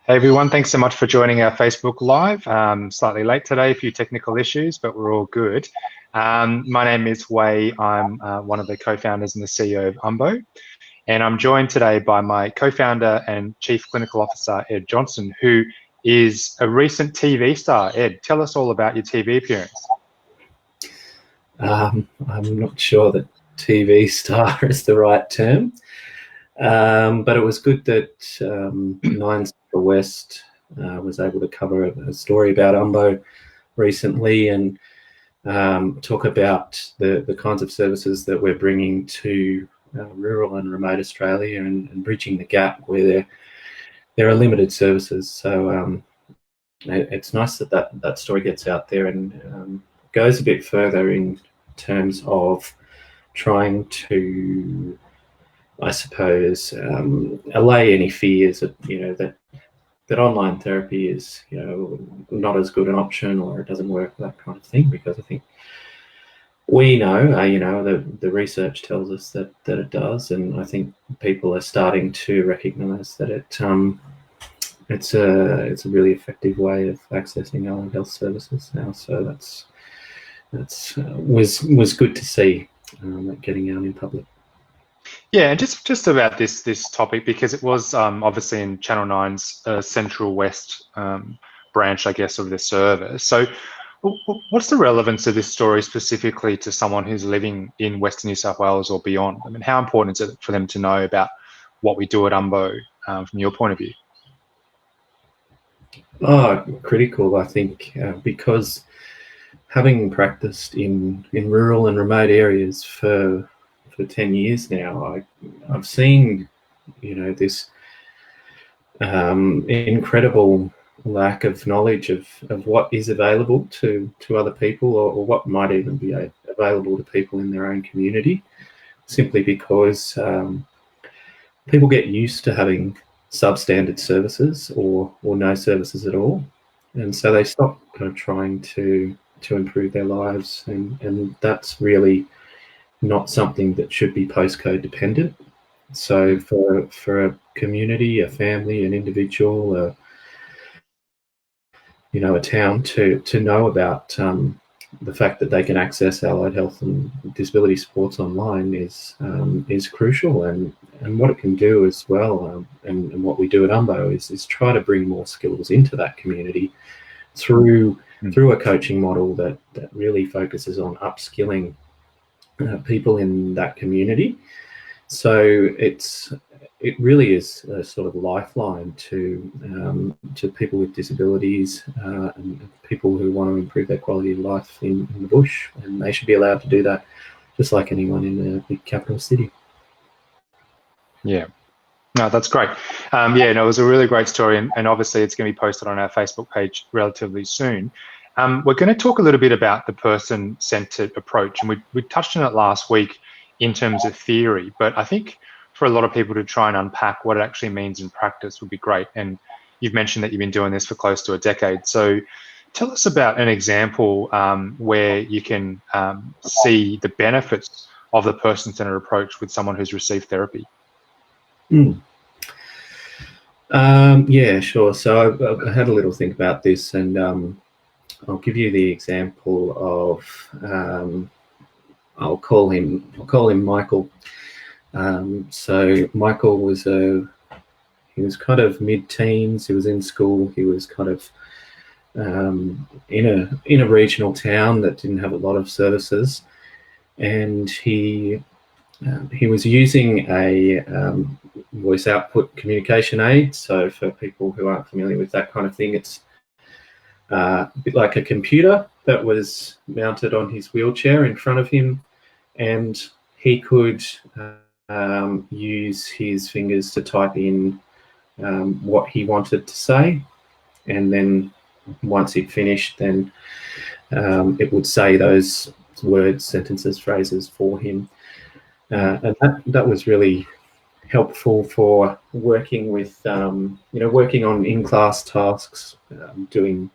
Hey everyone, thanks so much for joining our Facebook Live. Slightly late today, a few technical issues, but we're all good. My name is Wei. I'm one of the co-founders and the CEO of Umbo, and I'm joined today by my co-founder and Chief Clinical Officer, Ed Johnson, who is a recent TV star. Ed, tell us all about your TV appearance. I'm not sure that TV star is the right term, but it was good that Nine Central West was able to cover a story about Umbo recently and talk about the kinds of services that we're bringing to rural and remote Australia and bridging the gap where there are limited services. So it's nice that story gets out there and goes a bit further in terms of trying to, I suppose, allay any fears that that online therapy is not as good an option or it doesn't work, that kind of thing. Because I think we know, the research tells us that it does, and I think people are starting to recognise that it's a really effective way of accessing allied health services now. So that was good to see getting out in public. Yeah, and just about this topic, because it was obviously in Channel 9's Central West branch, I guess, of the service. So what's the relevance of this story specifically to someone who's living in Western New South Wales or beyond? I mean, how important is it for them to know about what we do at Umbo from your point of view? Critical, I think, because having practiced in rural and remote areas for 10 years now, I've seen this incredible lack of knowledge of what is available to other people, or what might even be available to people in their own community, simply because people get used to having substandard services or no services at all, and so they stop kind of trying to improve their lives, and that's really not something that should be postcode dependent. So for a community, a family, an individual, a town to know about the fact that they can access allied health and disability supports online is crucial, and what it can do as well, and what we do at Umbo is try to bring more skills into that community through a coaching model that really focuses on upskilling people in that community. So it really is a sort of lifeline to people with disabilities and people who want to improve their quality of life in the bush, and they should be allowed to do that just like anyone in a big capital city. Yeah. No, that's great. It was a really great story, and obviously it's going to be posted on our Facebook page relatively soon. We're going to talk a little bit about the person-centered approach, and we touched on it last week in terms of theory, but I think for a lot of people to try and unpack what it actually means in practice would be great. And you've mentioned that you've been doing this for close to a decade. So tell us about an example where you can see the benefits of the person-centered approach with someone who's received therapy. Yeah, sure. So I had a little think about this, and I'll give you the example of I'll call him Michael. So Michael was kind of mid-teens. He was in school. He was kind of in a regional town that didn't have a lot of services, and he was using a voice output communication aid. So for people who aren't familiar with that kind of thing, it's a bit like a computer that was mounted on his wheelchair in front of him, and he could use his fingers to type in what he wanted to say, and then once he'd finished, then it would say those words, sentences, phrases for him. And that was really helpful for working with, working on in-class tasks, doing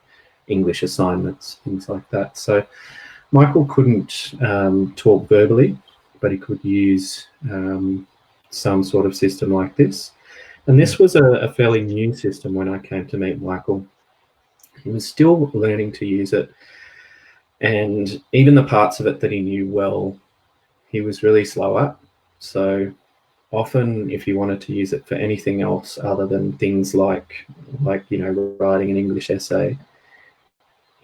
English assignments, things like that. So Michael couldn't talk verbally, but he could use some sort of system like this. And this was a fairly new system when I came to meet Michael. He was still learning to use it, and even the parts of it that he knew well, he was really slow at. So often, if he wanted to use it for anything else other than things like writing an English essay,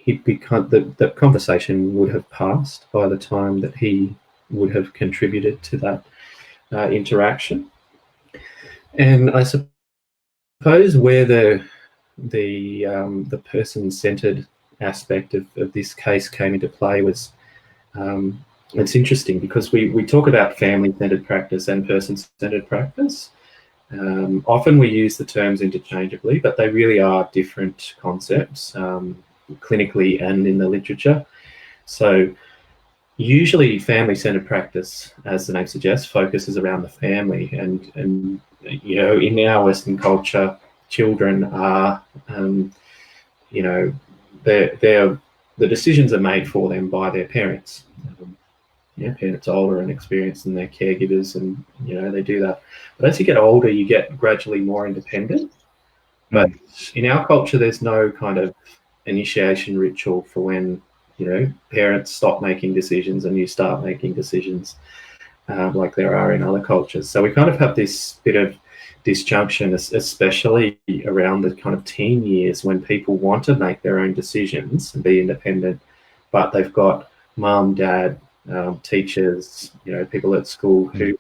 the conversation would have passed by the time that he would have contributed to that interaction. And I suppose where the person-centered aspect of this case came into play was, it's interesting because we talk about family-centered practice and person-centered practice. Often we use the terms interchangeably, but they really are different concepts, clinically and in the literature. So usually family-centered practice, as the name suggests, focuses around the family, and in our Western culture, children are, the decisions are made for them by their parents. Parents are older and experienced and they're caregivers, and they do that. But as you get older, you get gradually more independent. But in our culture, there's no kind of initiation ritual for when parents stop making decisions and you start making decisions, like there are in other cultures. So we kind of have this bit of disjunction, especially around the kind of teen years, when people want to make their own decisions and be independent, but they've got mum, dad, teachers, people at school who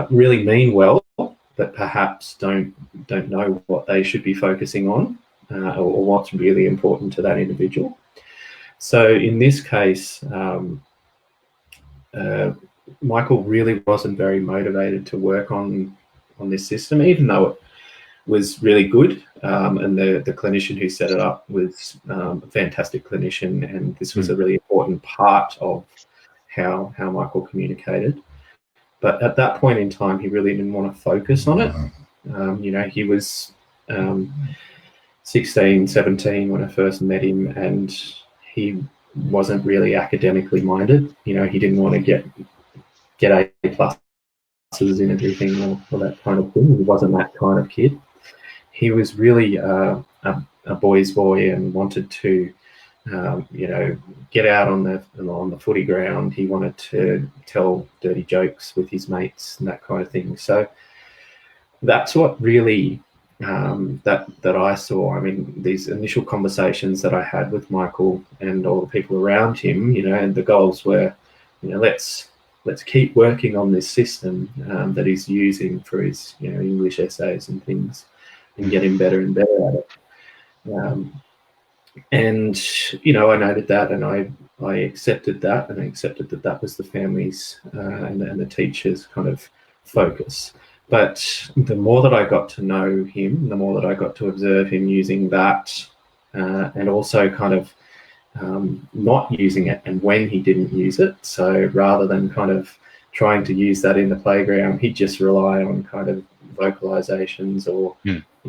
really mean well, but perhaps don't know what they should be focusing on, or what's really important to that individual. So in this case, Michael really wasn't very motivated to work on this system, even though it was really good. And the clinician who set it up was a fantastic clinician, and this was a really important part of how Michael communicated. But at that point in time, he really didn't want to focus on it. He was 16, 17 when I first met him, and he wasn't really academically minded. He didn't want to get A pluses in everything or that kind of thing. He wasn't that kind of kid. He was really a boy's boy and wanted to, get out on the footy ground. He wanted to tell dirty jokes with his mates and that kind of thing. So that's what really that I saw. I mean, these initial conversations that I had with Michael and all the people around him, and the goals were, let's keep working on this system that he's using for his, English essays and things, and get him better and better at it. And I noted that, and I accepted that, and I accepted that was the family's and the teachers' kind of focus. But the more that I got to know him, the more that I got to observe him using that, and also kind of not using it, and when he didn't use it. So rather than kind of trying to use that in the playground, he'd just rely on kind of vocalizations or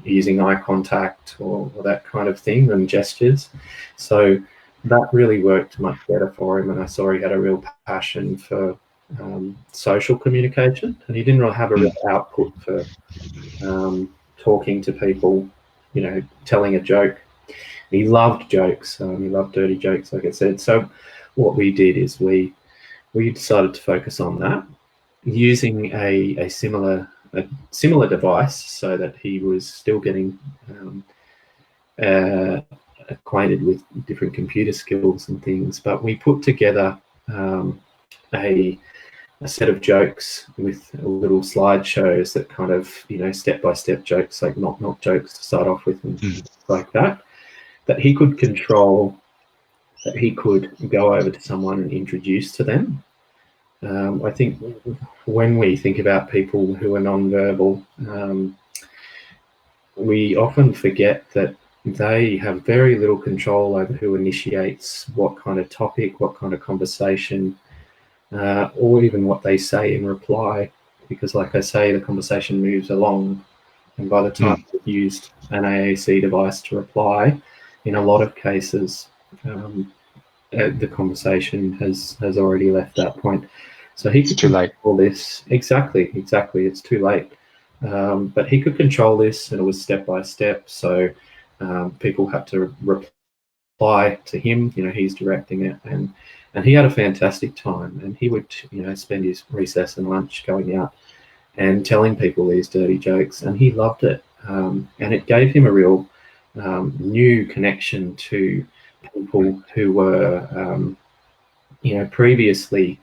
using eye contact or that kind of thing, and gestures. So that really worked much better for him, and I saw he had a real passion for social communication, and he didn't really have a real output for talking to people, telling a joke. He loved jokes. He loved dirty jokes, like I said. So what we did is we decided to focus on that, using a similar device, so that he was still getting acquainted with different computer skills and things. But we put together a set of jokes with little slideshows that kind of, step-by-step jokes, like knock jokes to start off with, and things like that he could control, that he could go over to someone and introduce to them. I think when we think about people who are nonverbal, we often forget that they have very little control over who initiates what kind of topic, what kind of conversation, or even what they say in reply, because like I say, the conversation moves along, and by the time we've used an AAC device to reply, in a lot of cases, the conversation has already left that point. So he could too late. all this. Exactly. It's too late. but he could control this, and it was step by step. So people had to reply to him. He's directing it, and he had a fantastic time. And he would, spend his recess and lunch going out and telling people these dirty jokes, and he loved it. And it gave him a real new connection to people who were, previously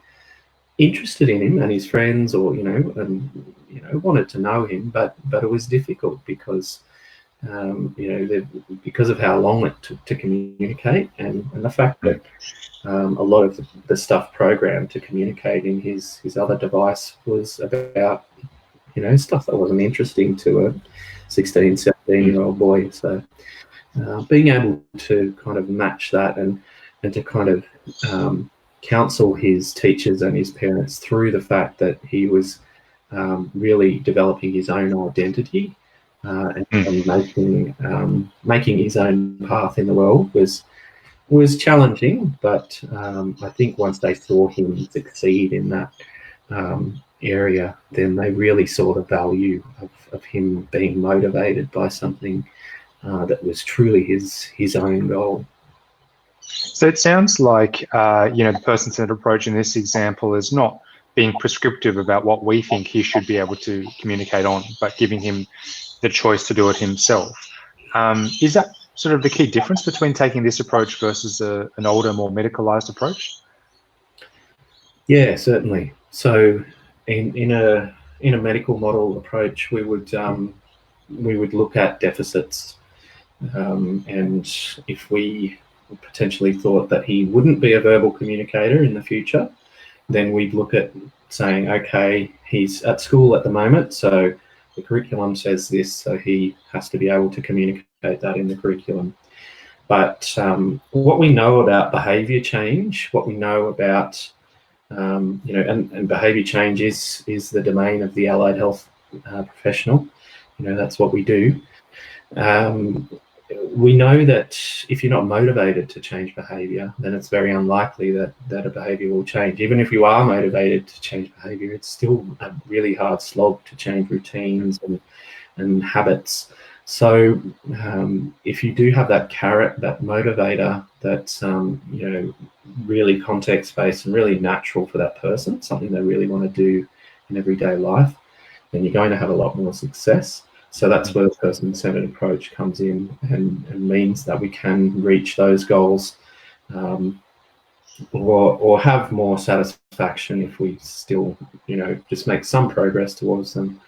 interested in him and his friends, or wanted to know him, but it was difficult because because of how long it took to communicate, and the fact that a lot of the stuff programmed to communicate in his other device was about stuff that wasn't interesting to a 16, 17-year-old boy. So being able to kind of match that and to kind of counsel his teachers and his parents through the fact that he was really developing his own identity and making his own path in the world was challenging. But I think once they saw him succeed in that area, then they really saw the value of him being motivated by something that was truly his own goal. So it sounds like the person-centered approach in this example is not being prescriptive about what we think he should be able to communicate on, but giving him the choice to do it himself. Is that sort of the key difference between taking this approach versus an older, more medicalized approach? Yeah, certainly. So in a medical model approach, we would look at deficits, and if we potentially thought that he wouldn't be a verbal communicator in the future, then we'd look at saying, okay, he's at school at the moment, so the curriculum says this, so he has to be able to communicate that in the curriculum. But what we know about behaviour change, what we know about, and behaviour change is the domain of the allied health professional. That's what we do. We know that if you're not motivated to change behaviour, then it's very unlikely that a behaviour will change. Even if you are motivated to change behaviour, it's still a really hard slog to change routines and habits. So if you do have that carrot, that motivator, that's really context-based and really natural for that person, something they really want to do in everyday life, then you're going to have a lot more success. So that's where the person-centered approach comes in and means that we can reach those goals or have more satisfaction if we still, just make some progress towards them,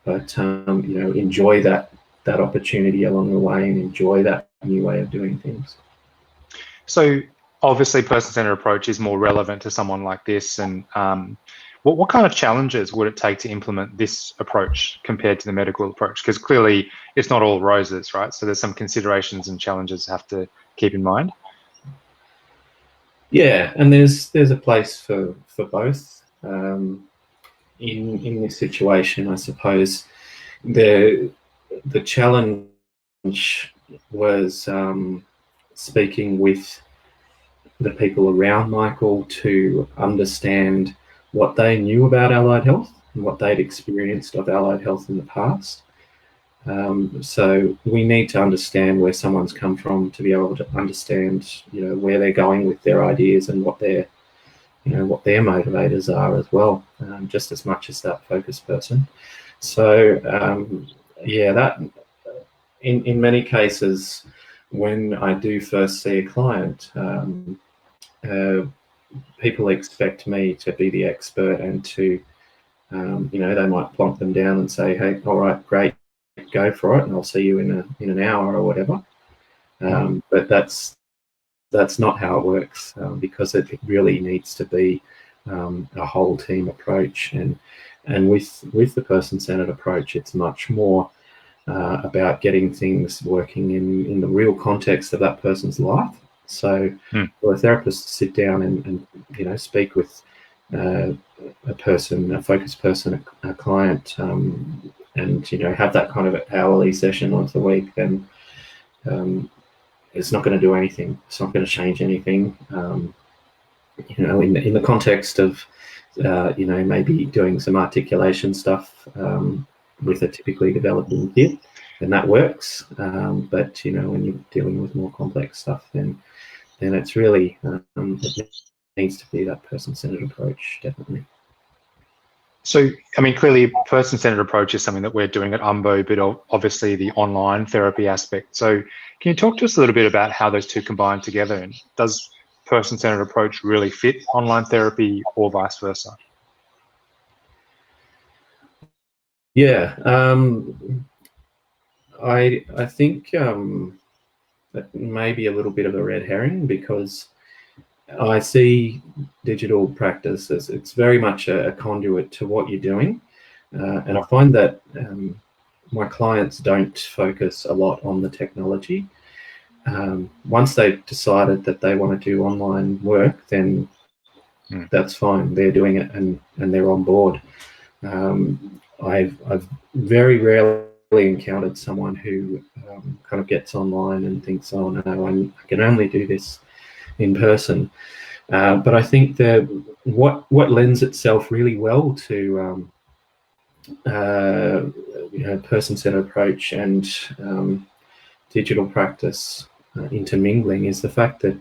but, enjoy that opportunity along the way and enjoy that new way of doing things. So obviously person-centered approach is more relevant to someone like this, and what kind of challenges would it take to implement this approach compared to the medical approach? Because clearly it's not all roses, right? So there's some considerations and challenges to have to keep in mind. Yeah, and there's a place for both. In this situation, I suppose the challenge was speaking with the people around Michael to understand what they knew about allied health and what they'd experienced of allied health in the past. So we need to understand where someone's come from to be able to understand, where they're going with their ideas and what their motivators are as well, just as much as that focus person. So that in many cases, when I do first see a client, people expect me to be the expert and to, they might plonk them down and say, hey, all right, great, go for it, and I'll see you in an hour or whatever. But that's not how it works, because it really needs to be a whole team approach. And with the person-centered approach, it's much more about getting things working in the real context of that person's life. So for a therapist to sit down and speak with a focused person, a client, and have that kind of hourly session once a week, then it's not going to do anything. It's not going to change anything. In the context of maybe doing some articulation stuff, with a typically developing kid, and that works. But when you're dealing with more complex stuff, then it's really it needs to be that person-centered approach, definitely. So, I mean, clearly, person-centered approach is something that we're doing at Umbo, but obviously the online therapy aspect. So, can you talk to us a little bit about how those two combine together? And does person-centered approach really fit online therapy, or vice versa? Yeah, I think that may be a little bit of a red herring, because I see digital practice as it's very much a conduit to what you're doing, and I find that my clients don't focus a lot on the technology. Once they've decided that they want to do online work, then that's fine. They're doing it and they're on board. I've very rarely encountered someone who kind of gets online and thinks, oh no, I can only do this in person. But I think that what lends itself really well to person-centered approach and digital practice intermingling is the fact that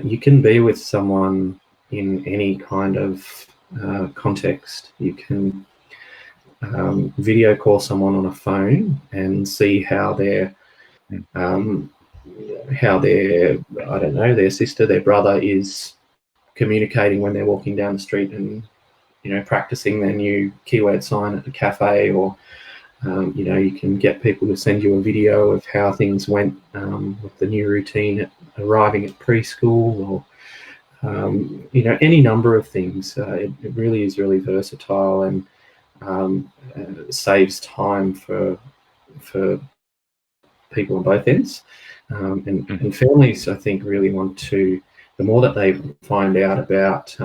you can be with someone in any kind of context. You can video call someone on a phone and see how their I don't know, their sister, their brother is communicating when they're walking down the street and practicing their new keyword sign at the cafe, or you can get people to send you a video of how things went with the new routine at arriving at preschool, or any number of things. It really is really versatile, and saves time for people on both ends. And families, I think, really want to, the more that they find out about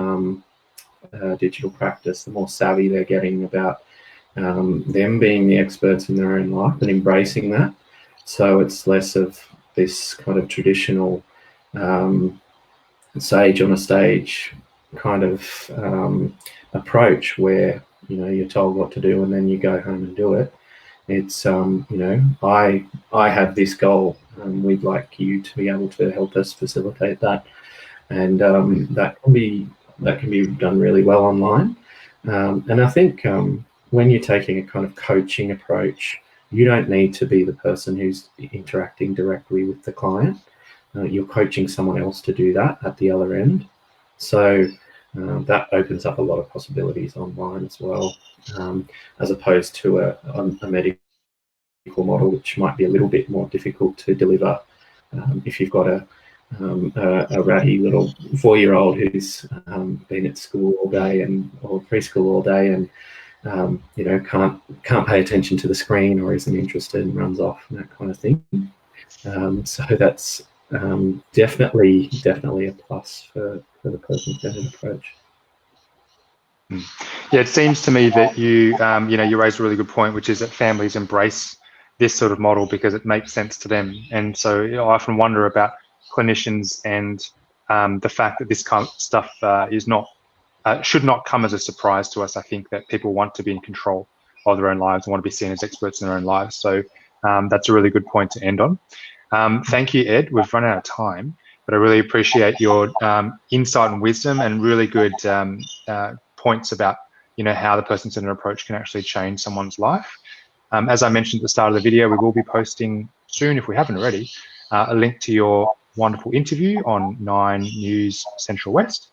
digital practice, the more savvy they're getting about them being the experts in their own life and embracing that. So it's less of this kind of traditional sage on a stage kind of approach where you're told what to do and then you go home and do it. It's I have this goal, and we'd like you to be able to help us facilitate that, and that can be done really well online. And I think when you're taking a kind of coaching approach, you don't need to be the person who's interacting directly with the client. You're coaching someone else to do that at the other end. So that opens up a lot of possibilities online as well, as opposed to a medical model, which might be a little bit more difficult to deliver if you've got a ratty little 4-year-old who's been at school all day or preschool all day and can't pay attention to the screen, or isn't interested and runs off and that kind of thing. So that's definitely a plus for the person-centered approach. Yeah, it seems to me that you raised a really good point, which is that families embrace this sort of model because it makes sense to them. And so I often wonder about clinicians and the fact that this kind of stuff should not come as a surprise to us. I think that people want to be in control of their own lives and want to be seen as experts in their own lives. So that's a really good point to end on. Thank you, Ed. We've run out of time, but I really appreciate your insight and wisdom, and really good points about how the person-centered approach can actually change someone's life. As I mentioned at the start of the video, we will be posting soon, if we haven't already, a link to your wonderful interview on 9 News Central West.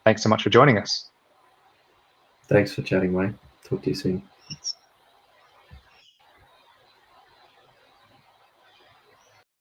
Thanks so much for joining us. Thanks for chatting, Wayne. Talk to you soon.